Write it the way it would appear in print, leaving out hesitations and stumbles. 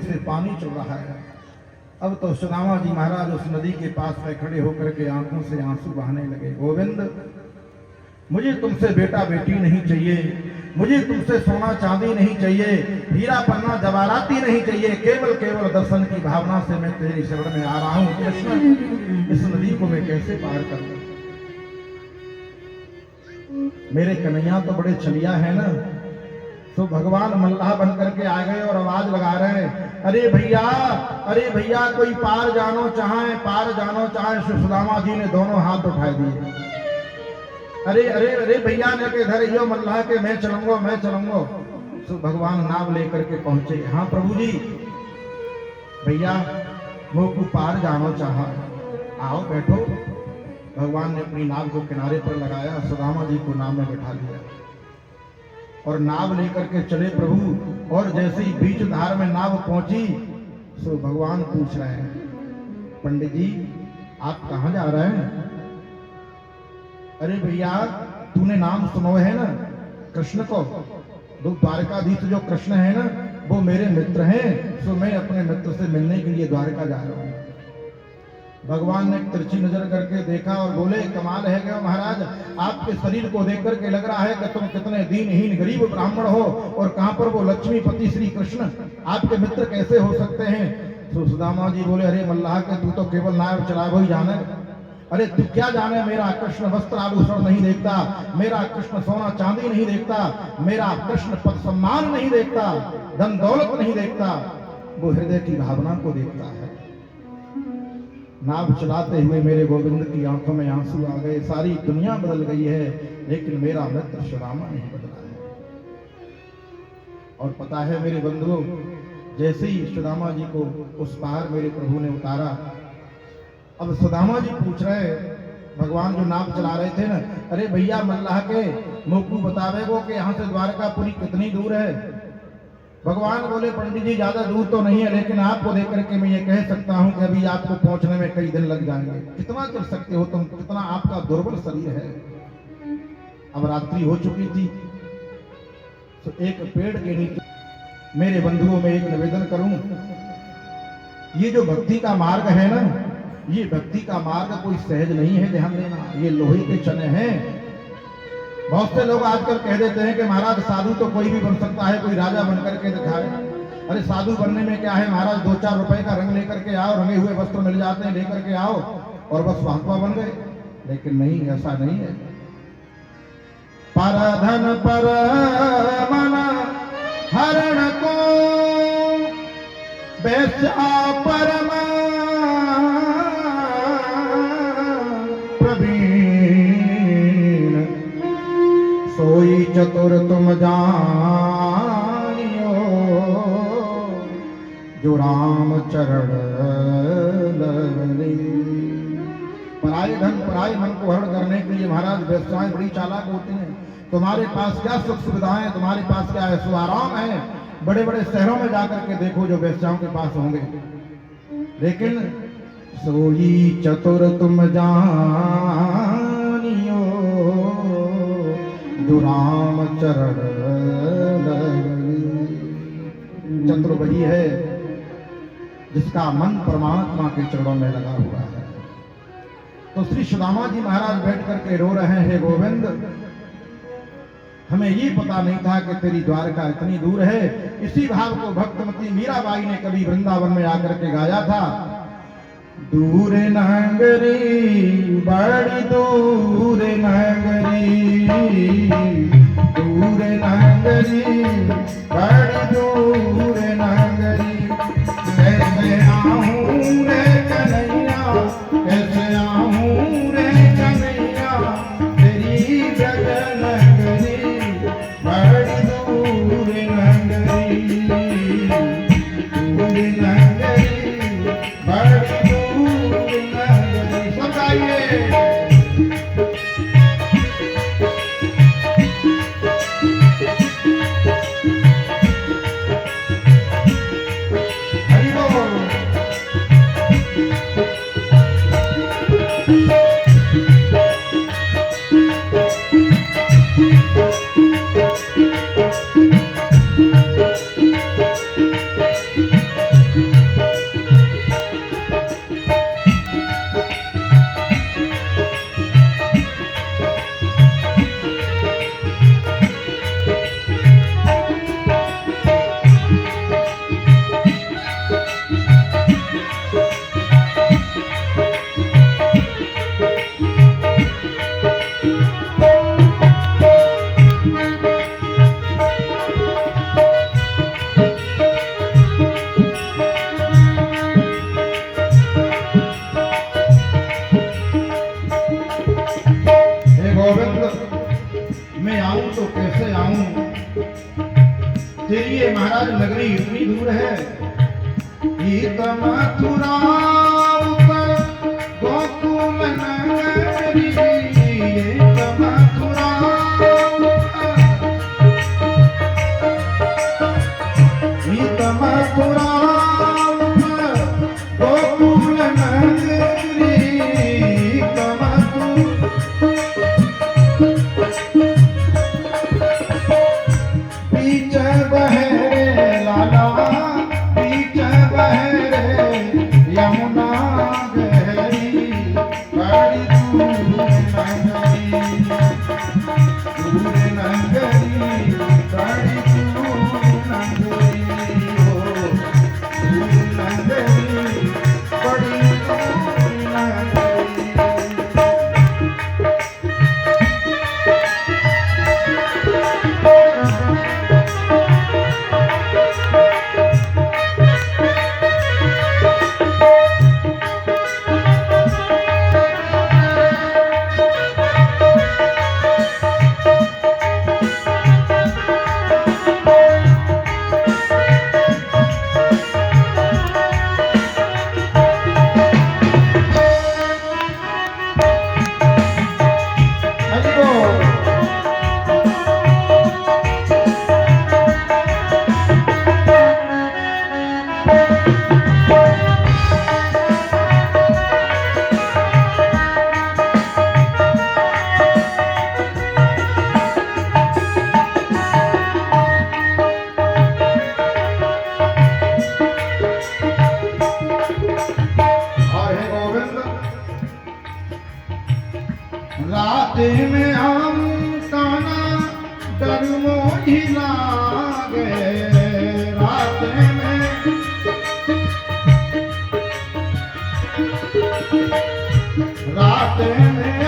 से पानी चल रहा है। अब तो सुदामा जी महाराज उस नदी के पास में खड़े होकर के आंखों से आंसू बहाने लगे। गोविंद, मुझे तुमसे बेटा बेटी नहीं चाहिए, मुझे तुमसे सोना चांदी नहीं चाहिए, हीरा पन्ना जवाहराती नहीं चाहिए, केवल केवल दर्शन की भावना से मैं तेरी शरण में आ रहा हूं। कृष्ण, इस नदी को मैं कैसे पार करूं? मेरे कन्हैया तो बड़े छलिया है ना। तो भगवान मल्लाह बन करके आ गए और आवाज लगा रहे हैं, अरे भैया कोई पार जानो चाहे, पार जानो चाहे। सुदामा जी ने दोनों हाथ उठा दिए। अरे भैया ने के धर यो मल्लाह के मैं चलूंगा। तो भगवान नाव लेकर के पहुंचे। हाँ प्रभु जी, भैया वो को पार जानो चाहा, आओ बैठो। भगवान ने अपनी नाव को किनारे पर लगाया, सुदामा जी को नाव में बैठा लिया और नाव लेकर के चले प्रभु। और जैसे ही बीच धार में नाव पहुंची तो भगवान पूछ रहे हैं, पंडित जी आप कहां जा रहे हैं? अरे भैया, तूने नाम सुनो है ना कृष्ण को? द्वारकाधीश जो कृष्ण है ना, वो मेरे मित्र हैं। सो मैं अपने मित्र से मिलने के लिए द्वारका जा रहा हूं। भगवान ने तिरछी नजर करके देखा और बोले, कमाल है गया महाराज, आपके शरीर को देख करके लग रहा है कि तुम कितने दीनहीन गरीब ब्राह्मण हो, और कहां पर वो लक्ष्मीपति श्री कृष्ण आपके मित्र कैसे हो सकते हैं? तो सुदामा जी बोले, अरे मल्लाह के तू तो केवल नाव चला ही जाने। अरे तू क्या जाने, मेरा कृष्ण वस्त्र आभूषण नहीं देखता, मेरा कृष्ण सोना चांदी नहीं देखता, मेरा कृष्ण पद सम्मान नहीं देखता, धन दौलत नहीं देखता, वो हृदय की भावना को देखता है। नाव चलाते हुए मेरे गोविंद की आंखों में आंसू आ गए। सारी दुनिया बदल गई है, लेकिन मेरा मित्र सुदामा नहीं बदला है। और पता है मेरे बंधुओं, जैसे ही सुदामा जी को उस पार मेरे प्रभु ने उतारा, अब सुदामा जी पूछ रहे, भगवान जो नाव चला रहे थे ना, अरे भैया मल्लाह के मुझको बतावे वो कि यहाँ से द्वारकापुरी कितनी दूर है? भगवान बोले, पंडित जी ज्यादा दूर तो नहीं है, लेकिन आपको देख करके मैं ये कह सकता हूँ कि अभी आपको पहुंचने में कई दिन लग जाएंगे। कितना चल सकते हो तुम, कितना आपका दुर्बल शरीर है। अब रात्रि हो चुकी थी, तो एक पेड़ के नीचे मेरे बंधुओं में एक निवेदन करूं, ये जो भक्ति का मार्ग है ना, ये भक्ति का मार्ग कोई सहज नहीं है, ध्यान देना। ये लोहे के चने हैं। बहुत से लोग आजकल कह देते हैं कि महाराज साधु तो कोई भी बन सकता है, कोई राजा बन करके दिखाए। अरे साधु बनने में क्या है महाराज, 2-4 रुपए का रंग लेकर के आओ, रंगे हुए वस्त्र मिल जाते हैं, लेकर के आओ और बस महात्मा बन गए। लेकिन नहीं, ऐसा नहीं है। पर धन पर मन हरण को बेचा परम सोई चतुर तुम जानियो, जो राम चरण लगने। पराये धन पराये मन को हरण करने के लिए महाराज वेश्याएं बड़ी चालाक होती हैं। तुम्हारे पास क्या सुख सुविधाएं, तुम्हारे पास क्या है, सुआराम है। बड़े बड़े शहरों में जाकर के देखो जो वेश्याओं के पास होंगे, लेकिन सोई चतुर तुम जानियो, जो राम चरण लगनी। चतुर वही है जिसका मन परमात्मा के चरणों में लगा हुआ है। तो श्री सुदामा जी महाराज बैठ करके रो रहे हैं, गोविंद हमें ये पता नहीं था कि तेरी द्वारका इतनी दूर है। इसी भाव को भक्तमती मीराबाई ने कभी वृंदावन में आकर के गाया था। दूर नगरी बड़ी दूर नगरी, दूर नगरी बड़ी दूर नगरी, कैसे आऊं रे कन्हैया, कैसे आऊं रे कन्हैया, तेरी जग नगरी बड़ी दूर नगरी, दूर नगरी बड़ी प्रीत मथुरा गोकुल नगरी प्रीत मथुरा प्रीत मथुरा गोकुल नगरी बीच बहरे लाला बीच बहरे यमुना गहरी बड़ी दूर नगरी बड़ी दूर नगरी हो दूर नगरी बड़ी दूर नगरी। रात में हम ताना डर मोही लागे रात में रात में